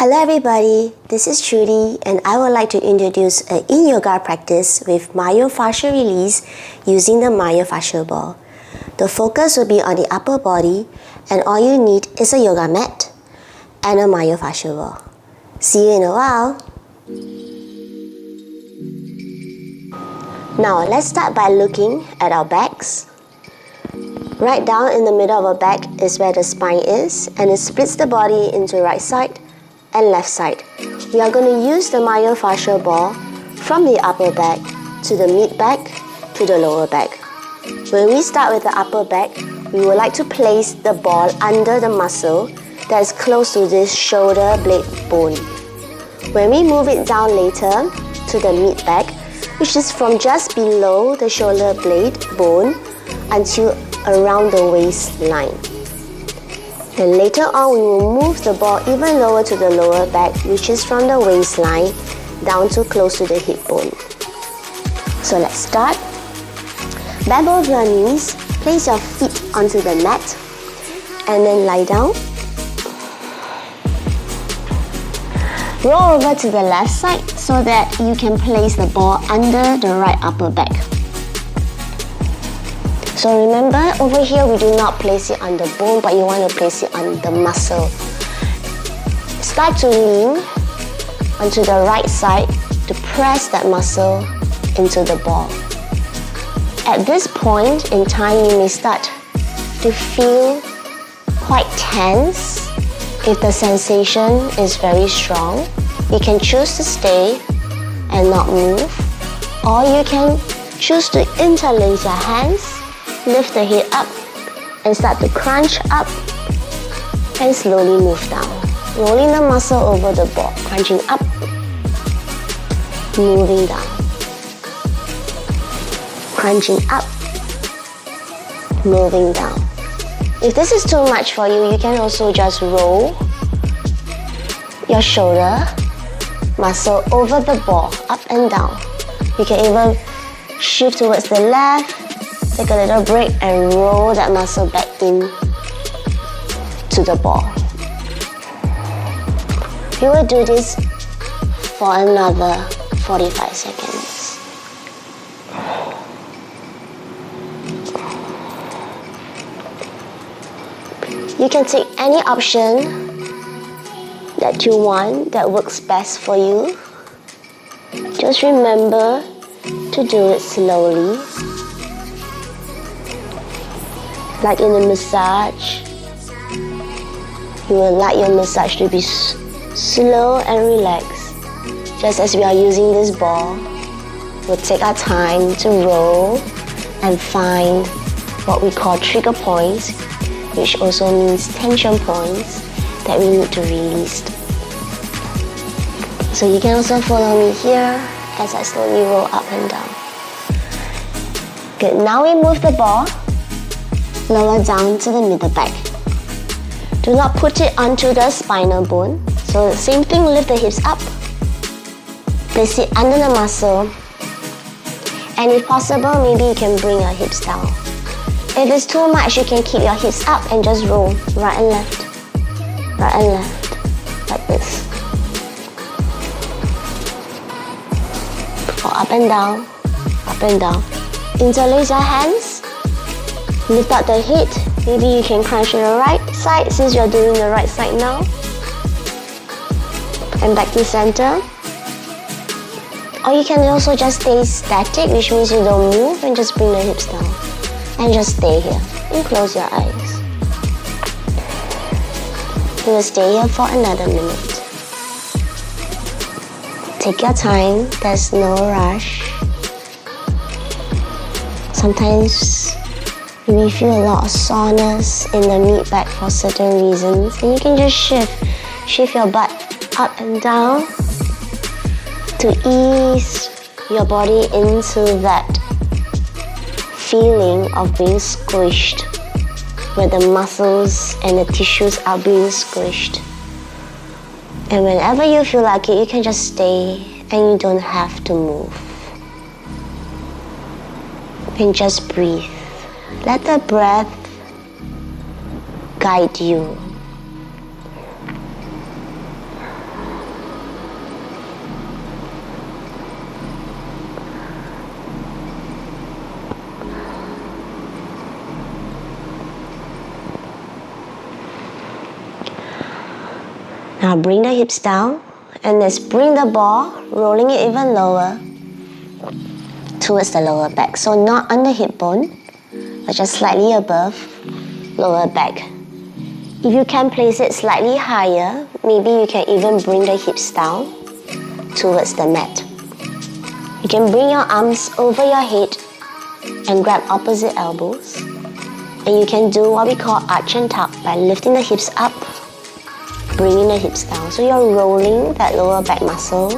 Hello everybody, this is Trudy and I would like to introduce a Yin Yoga practice with myofascial release using the myofascial ball. The focus will be on the upper body and all you need is a yoga mat and a myofascial ball. See you in a while. Now let's start by looking at our backs. Right down in the middle of our back is where the spine is and it splits the body into right side and left side. We are going to use the myofascial ball from the upper back to the mid back to the lower back. When we start with the upper back, we would like to place the ball under the muscle that is close to this shoulder blade bone. When we move it down later to the mid back, which is from just below the shoulder blade bone until around the waistline. Then later on, we will move the ball even lower to the lower back, which is from the waistline down to close to the hip bone. So let's start. Bend both your knees, place your feet onto the mat, and then lie down. Roll over to the left side so that you can place the ball under the right upper back. So remember, over here we do not place it on the bone, but you want to place it on the muscle. Start to lean onto the right side to press that muscle into the ball. At this point in time, you may start to feel quite tense. If the sensation is very strong, you can choose to stay and not move, or you can choose to interlace your hands, lift the head up and start to crunch up and slowly move down. Rolling the muscle over the ball, crunching up, moving down. Crunching up, moving down. If this is too much for you, you can also just roll your shoulder muscle over the ball, up and down. You can even shift towards the left, take a little break and roll that muscle back in to the ball. You will do this for another 45 seconds. You can take any option that you want that works best for you. Just remember to do it slowly. Like in a massage, you would like your massage to be slow and relaxed. Just as we are using this ball, we'll take our time to roll and find what we call trigger points, which also means tension points that we need to release. So you can also follow me here as I slowly roll up and down. Good, now we move the ball lower down to the middle back. Do not put it onto the spinal bone. So the same thing, lift the hips up, place it under the muscle, and if possible, maybe you can bring your hips down. If it's too much, you can keep your hips up and just roll right and left, like this. Or up and down, Interlace your hands, lift up the head. Maybe you can crunch to the right side since you're doing the right side now. And back to center. Or you can also just stay static, which means you don't move, and just bring the hips down. And just stay here and close your eyes. You will stay here for another minute. Take your time, there's no rush. Sometimes we feel a lot of soreness in the mid-back for certain reasons, and you can just shift your butt up and down to ease your body into that feeling of being squished, where the muscles and the tissues are being squished. And whenever you feel like it, you can just stay and you don't have to move. And just breathe. Let the breath guide you. Now bring the hips down and let's bring the ball, rolling it even lower towards the lower back. So not on the hip bone, but just slightly above lower back. If you can place it slightly higher, maybe you can even bring the hips down towards the mat. You can bring your arms over your head and grab opposite elbows. And you can do what we call arch and tuck by lifting the hips up, bringing the hips down. So you're rolling that lower back muscle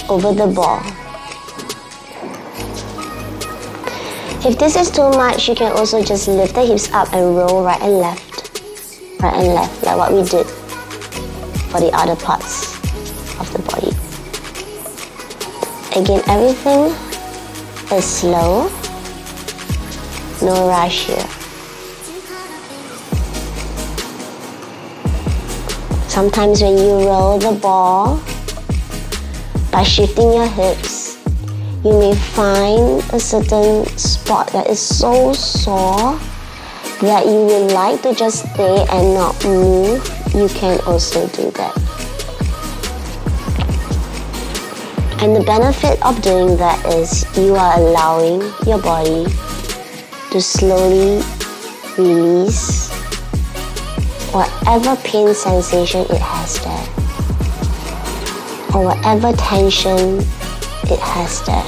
over the ball. If this is too much, you can also just lift the hips up and roll right and left, like what we did for the other parts of the body. Again, everything is slow, no rush here. Sometimes when you roll the ball, by shifting your hips, you may find a certain spot that is so sore that you would like to just stay and not move. You can also do that. And the benefit of doing that is you are allowing your body to slowly release whatever pain sensation it has there, or whatever tension it has there.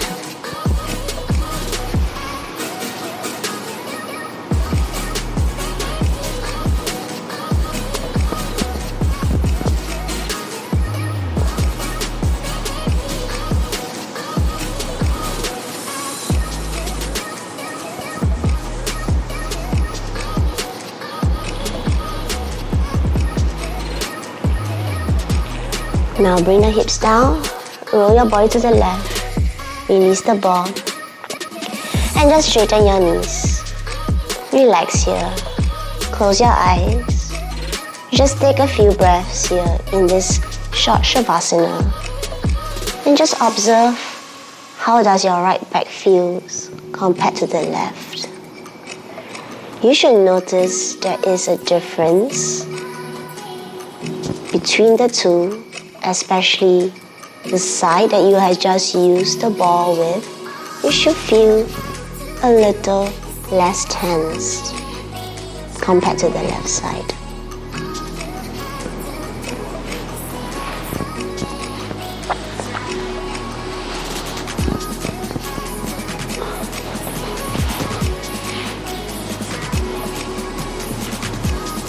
Now bring the hips down, roll your body to the left, release the ball, and just straighten your knees. Relax here, close your eyes. Just take a few breaths here in this short Shavasana, and just observe how does your right back feels compared to the left. You should notice there is a difference between the two, especially the side that you have just used the ball with. You should feel a little less tense compared to the left side.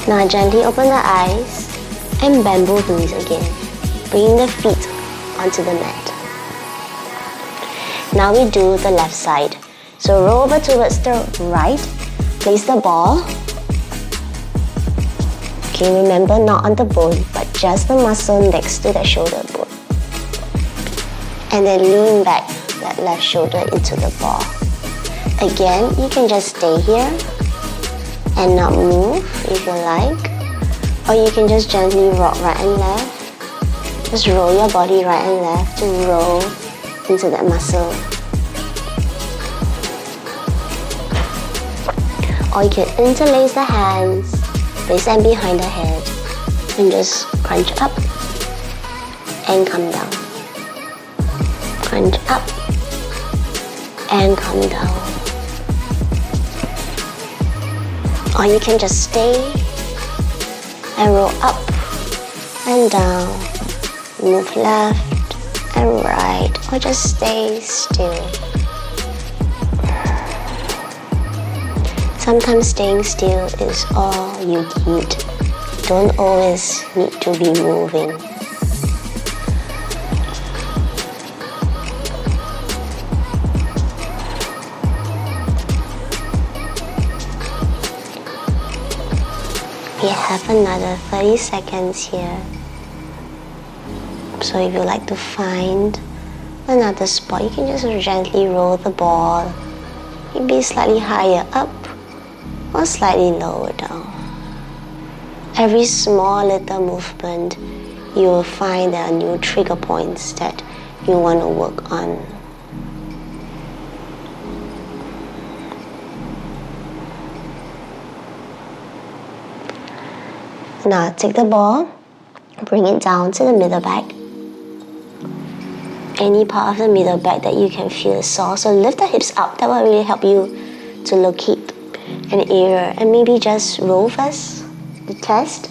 Now gently open the eyes and bend both knees again, bringing the feet onto the mat. Now we do the left side. So roll over towards the right, place the ball. Okay, remember not on the bone, but just the muscle next to the shoulder bone. And then lean back that left shoulder into the ball. Again, you can just stay here and not move if you like, or you can just gently rock right and left. Just roll your body right and left to roll into that muscle. Or you can interlace the hands, place them behind the head, and just crunch up and come down. Crunch up and come down. Or you can just stay and roll up and down, move left and right, or just stay still. Sometimes staying still is all you need. Don't always need to be moving. We have another 30 seconds here. So if you like to find another spot, you can just gently roll the ball, maybe slightly higher up or slightly lower down. Every small little movement, you will find there are new trigger points that you want to work on. Now take the ball, Bring it down to the middle back. Any part of the middle back that you can feel is sore, so lift the hips up. That will really help you to locate an area. And maybe just roll first, the chest.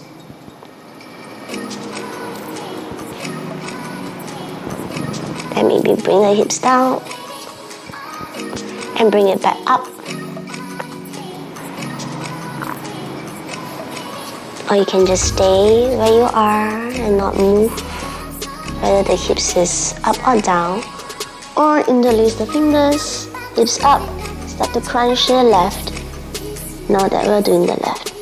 And maybe bring the hips down and bring it back up. Or you can just stay where you are and not move, whether the hips is up or down. Or interlace the fingers, hips up, start to crunch to the left. Now that we're doing the left.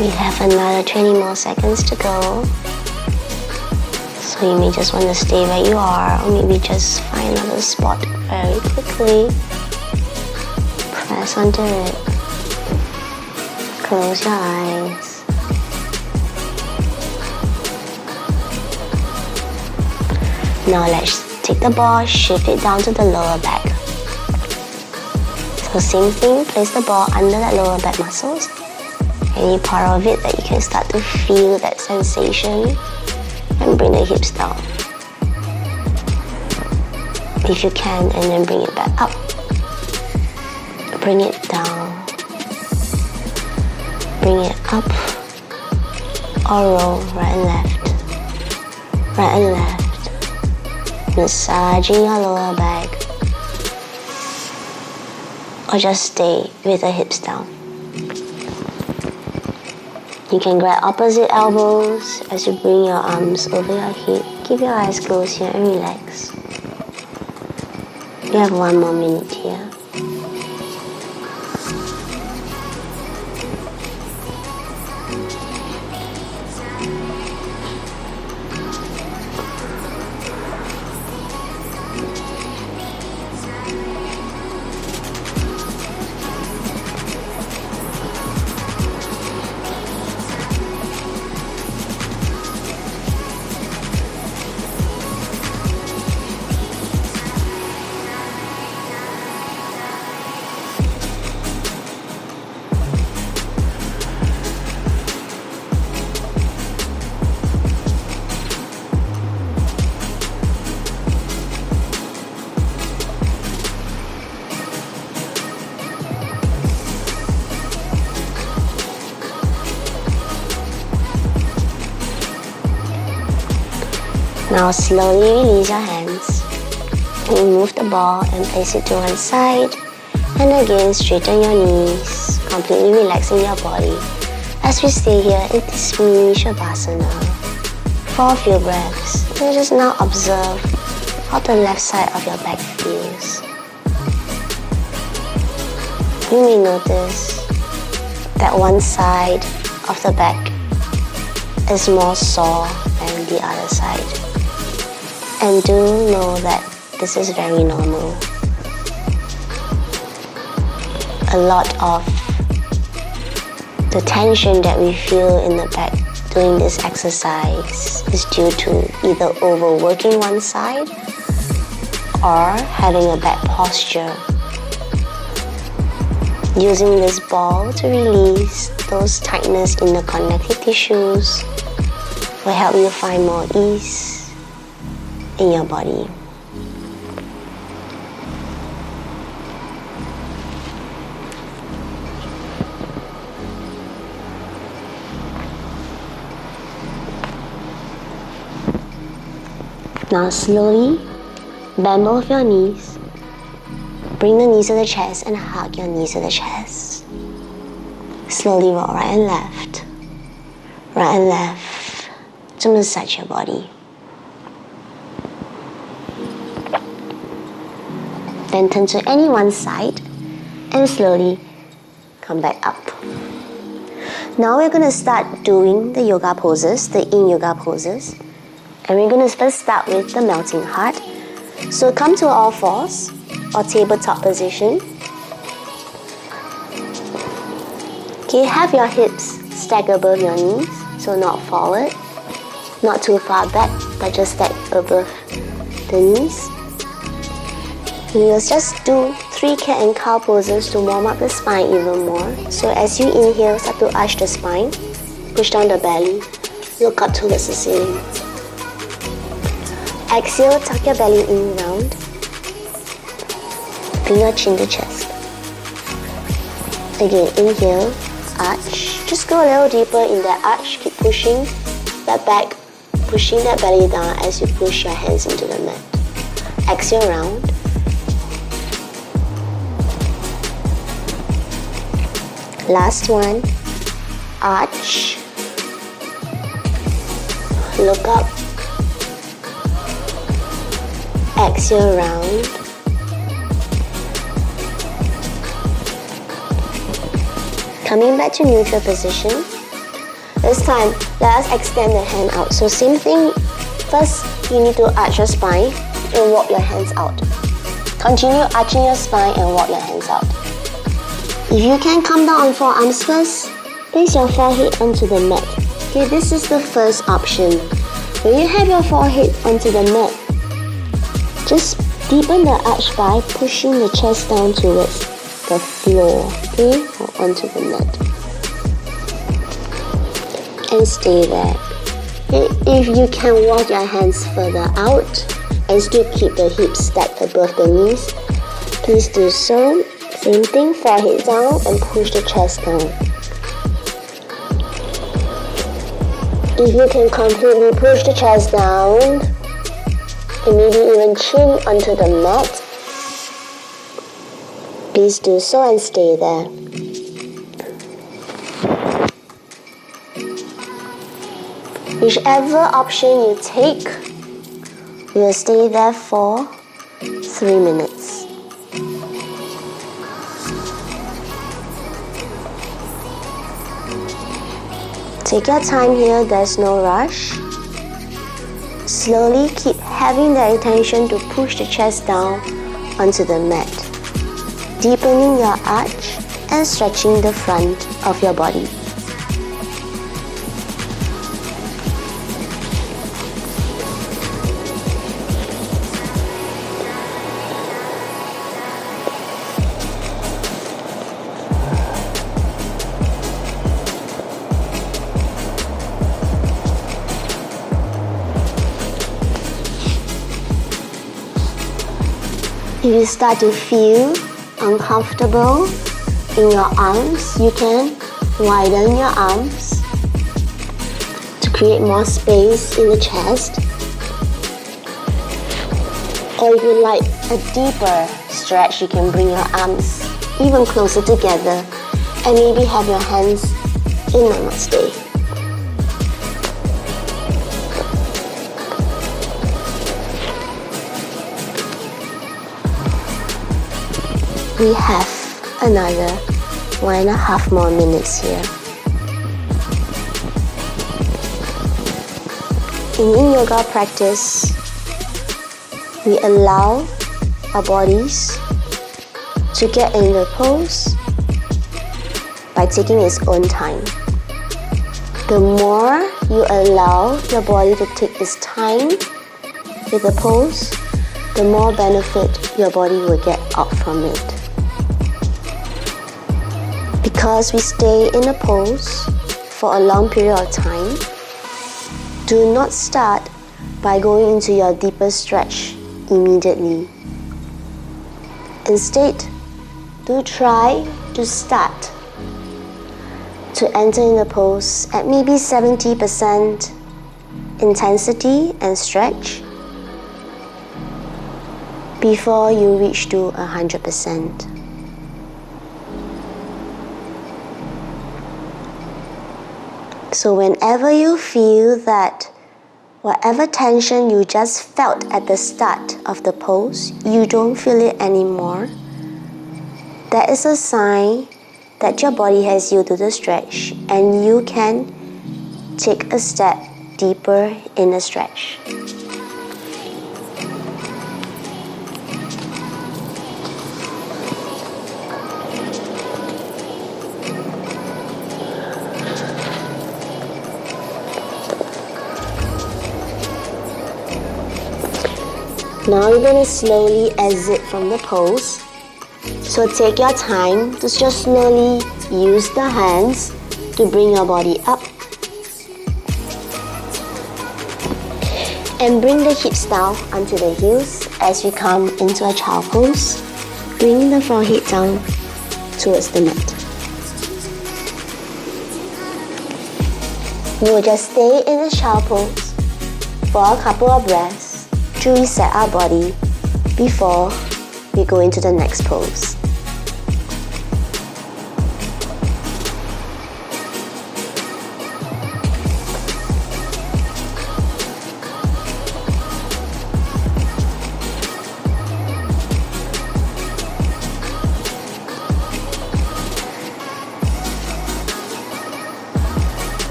We have another 20 more seconds to go. So you may just want to stay where you are, or maybe just find another spot very quickly. Press onto it. Close your eyes. Now let's take the ball, shift it down to the lower back. So same thing, place the ball under that lower back muscles. Any part of it that you can start to feel that sensation, and bring the hips down if you can, and then bring it back up. Bring it down, bring it up, or roll right and left, right and left, massaging your lower back, or just stay with the hips down. You can grab opposite elbows as you bring your arms over your head. Keep your eyes closed here and relax. You have 1 more minute here. Now slowly release your hands. Remove the ball and place it to one side. And again, straighten your knees, completely relaxing your body as we stay here in this mini Shavasana for a few breaths. And just now observe how the left side of your back feels. You may notice that one side of the back is more sore than the other side. And do know that this is very normal. A lot of the tension that we feel in the back doing this exercise is due to either overworking one side or having a bad posture. Using this ball to release those tightness in the connective tissues will help you find more ease in your body. Now slowly bend both your knees. Bring the knees to the chest and hug your knees to the chest. Slowly roll right and left to massage your body. Then turn to any one side and slowly come back up. Now we're going to start doing the yoga poses, the Yin Yoga poses. And we're going to first start with the melting heart. So come to all fours or tabletop position. Okay, have your hips stack above your knees, so not forward, not too far back, but just stack above the knees. We'll just do 3 cat and cow poses to warm up the spine even more. So as you inhale, start to arch the spine, push down the belly, look up towards the ceiling. Exhale, tuck your belly in round, bring your chin to chest. Again, inhale, arch. Just go a little deeper in that arch, keep pushing that back, pushing that belly down as you push your hands into the mat. Exhale, round. Last one, arch, look up, exhale, round. Coming back to neutral position. This time, let us extend the hand out. So same thing, first you need to arch your spine and walk your hands out. Continue arching your spine and walk your hands out. If you can come down on forearms first, place your forehead onto the mat. Okay, this is the first option. When you have your forehead onto the mat, just deepen the arch by pushing the chest down towards the floor, okay, or onto the mat. And stay there. Okay, if you can walk your hands further out and still keep the hips stacked above the knees, please do so. Same thing, forehead down and push the chest down. If you can completely push the chest down and maybe even chin onto the mat, please do so and stay there. Whichever option you take, you will stay there for 3 minutes. Take your time here, there's no rush. Slowly keep having the intention to push the chest down onto the mat, deepening your arch and stretching the front of your body. If you start to feel uncomfortable in your arms, you can widen your arms to create more space in the chest. Or if you like a deeper stretch, you can bring your arms even closer together and maybe have your hands in Namaste. We have another 1.5 more minutes here. In Yin Yoga practice, we allow our bodies to get in the pose by taking its own time. The more you allow your body to take its time with the pose, the more benefit your body will get out from it. Because we stay in a pose for a long period of time, do not start by going into your deepest stretch immediately. Instead, do try to start to enter in the pose at maybe 70% intensity and stretch before you reach to 100%. So whenever you feel that Whatever tension you just felt at the start of the pose, you don't feel it anymore. That is a sign that your body has yielded to the stretch and you can take a step deeper in the stretch. Now you're going to slowly exit from the pose. So take your time to just slowly use the hands to bring your body up. And bring the hips down onto the heels as we come into a child pose. Bring the forehead down towards the mat. We'll just stay in the child pose for a couple of breaths to reset our body before we go into the next pose.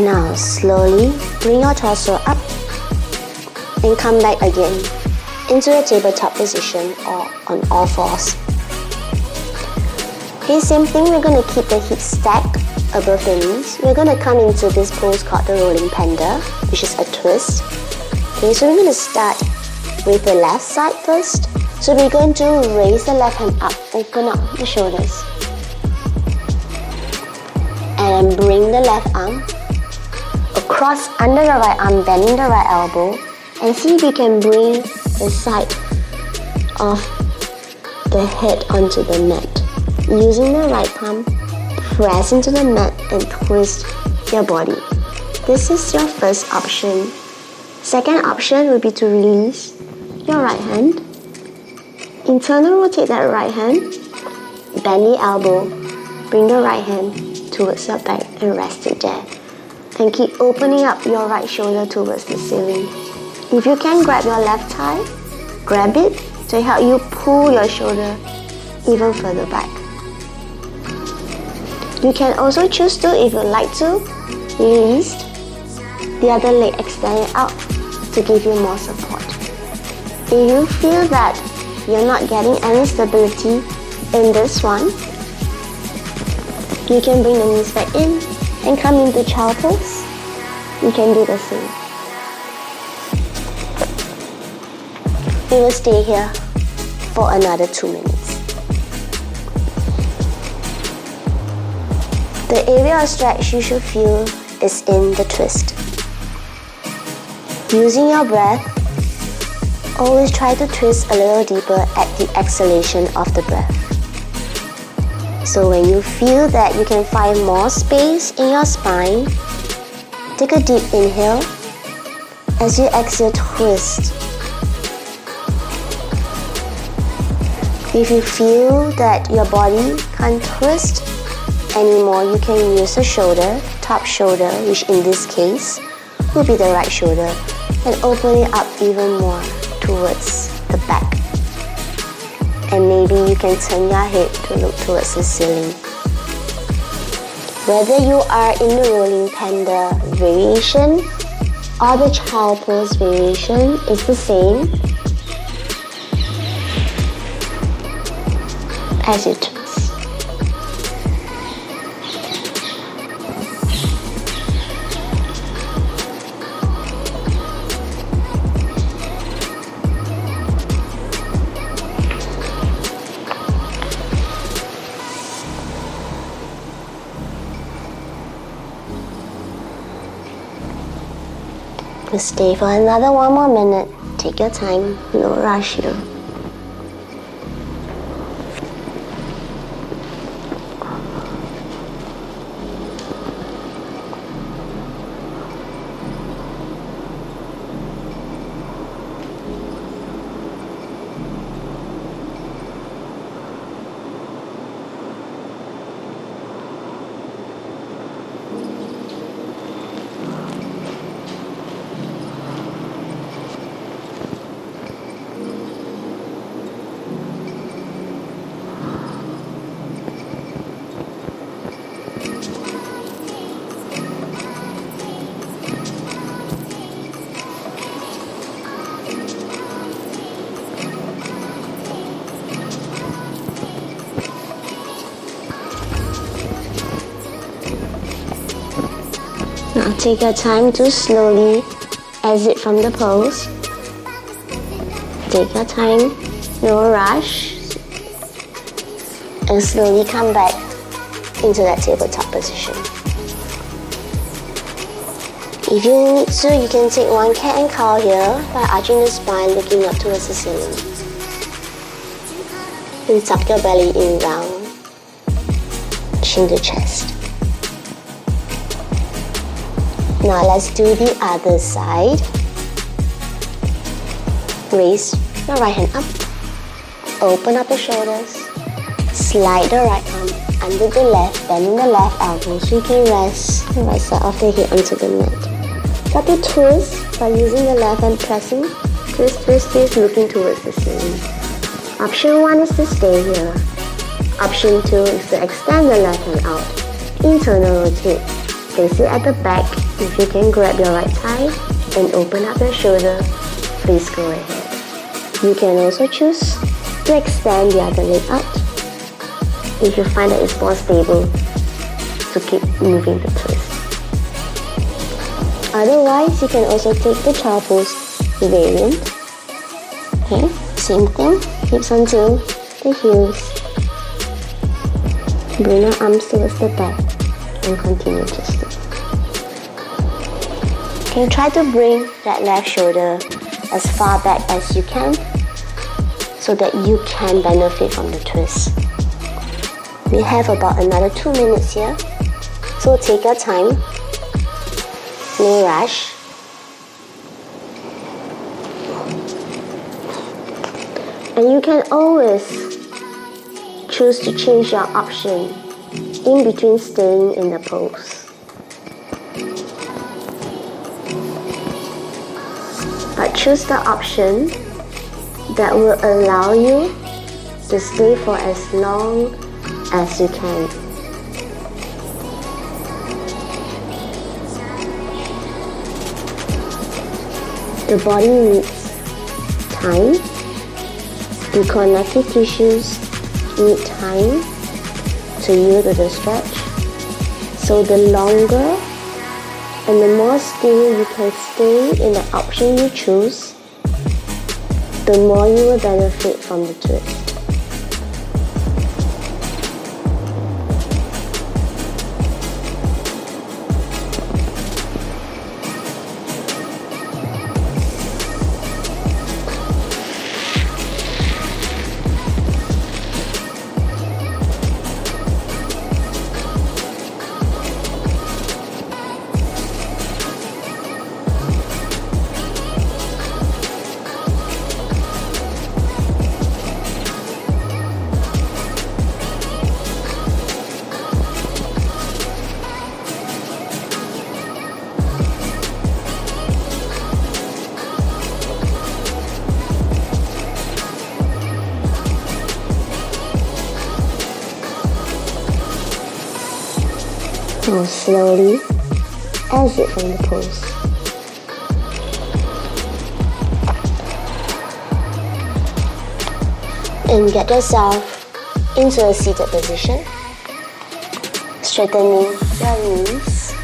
Now slowly bring your torso up and come back again into a tabletop position or on all fours. Okay, same thing, we're going to keep the hips stacked above the knees. We're going to come into this pose called the rolling panda, which is a twist. Okay, so we're going to start with the left side first. So we're going to raise the left hand up, open up the shoulders. And bring the left arm across under the right arm, bending the right elbow, and see if you can bring the side of the head onto the mat. Using the right palm, press into the mat and twist your body. This is your first option. Second option would be to release your right hand. Internal rotate that right hand, bend the elbow, bring the right hand towards your back and rest it there. And keep opening up your right shoulder towards the ceiling. If you can grab your left thigh, grab it to help you pull your shoulder even further back. You can also choose to, if you like to, release the other leg extended out to give you more support. If you feel that you're not getting any stability in this one, you can bring the knees back in and come into child pose. You can do the same. We will stay here for another 2 minutes. The area of stretch you should feel is in the twist. Using your breath, always try to twist a little deeper at the exhalation of the breath. So when you feel that you can find more space in your spine, take a deep inhale. As you exhale, twist. If you feel that your body can't twist anymore, you can use the shoulder, top shoulder, which in this case will be the right shoulder, and open it up even more towards the back. And maybe you can turn your head to look towards the ceiling. Whether you are in the rolling panda variation or the child pose variation, it's the same as you twist. Stay for another 1 more minute. Take your time, no rush here. Take your time to slowly exit from the pose. Take your time, no rush. And slowly come back into that tabletop position. If you need to, you can take one cat and cow here by arching the spine, looking up towards the ceiling. And tuck your belly in round, chin to chest. Now let's do the other side. Raise your right hand up, open up the shoulders, slide the right arm under the left, bending the left elbow so you can rest the right side of the head onto the mat. Start to twist by using the left hand pressing. Twist, twist, twist, looking towards the ceiling. Option 1 is to stay here. Option 2 is to extend the left hand out. Internal rotate. Place it at the back. If you can grab your right thigh and open up your shoulder, please go ahead. You can also choose to extend the other leg out if you find that it's more stable to keep moving the twist. Otherwise, you can also take the child pose variant. Okay, same thing, hips onto the heels. Bring your arms towards the back and continue twisting. Okay, try to bring that left shoulder as far back as you can so that you can benefit from the twist. We have about another 2 minutes here, so take your time, no rush. And you can always choose to change your option in between staying in the pose. But choose the option that will allow you to stay for as long as you can. The body needs time. The connective tissues need time to yield to the stretch. So the longer and the more still you can stay in the option you choose, the more you will benefit from the twist. Now slowly exit from the pose. And get yourself into a seated position. Straightening your knees.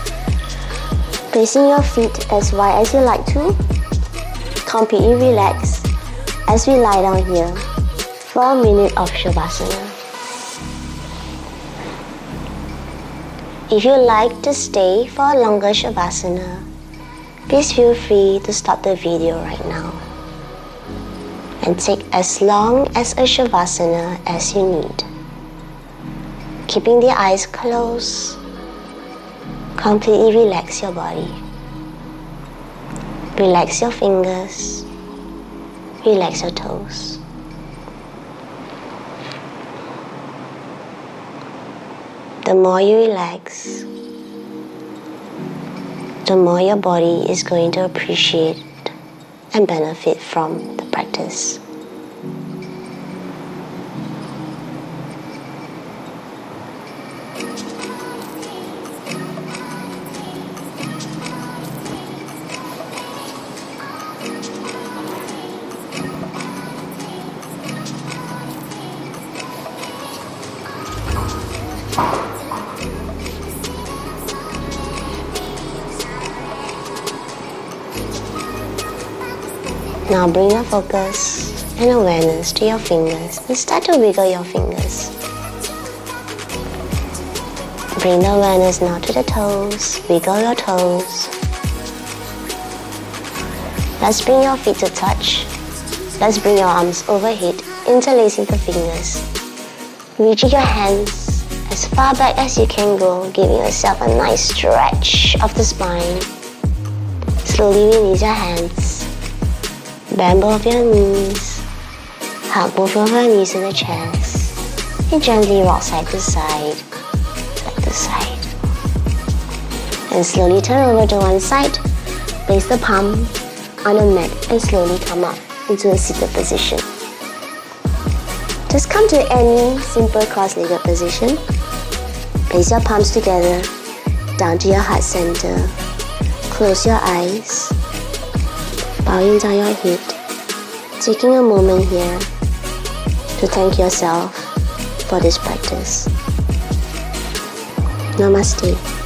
Placing your feet as wide as you like to. Completely relax as we lie down here for a minute of Shavasana. If you like to stay for a longer Shavasana, please feel free to stop the video right now and take as long as a Shavasana as you need. Keeping the eyes closed, completely relax your body. Relax your fingers, relax your toes. The more you relax, the more your body is going to appreciate and benefit from the practice. Now bring your focus and awareness to your fingers and start to wiggle your fingers. Bring the awareness now to the toes, wiggle your toes. Let's bring your feet to touch. Let's bring your arms overhead, interlacing the fingers. Reaching your hands as far back as you can go, giving yourself a nice stretch of the spine. Slowly release your hands. Bend both your knees. Hug both of your knees to the chest. And gently rock side to side. And slowly turn over to one side. Place the palm on the mat and slowly come up into a seated position. Just come to any simple cross-legged position. Place your palms together down to your heart center. Close your eyes. Bowing down your head. Taking a moment here to thank yourself for this practice. Namaste.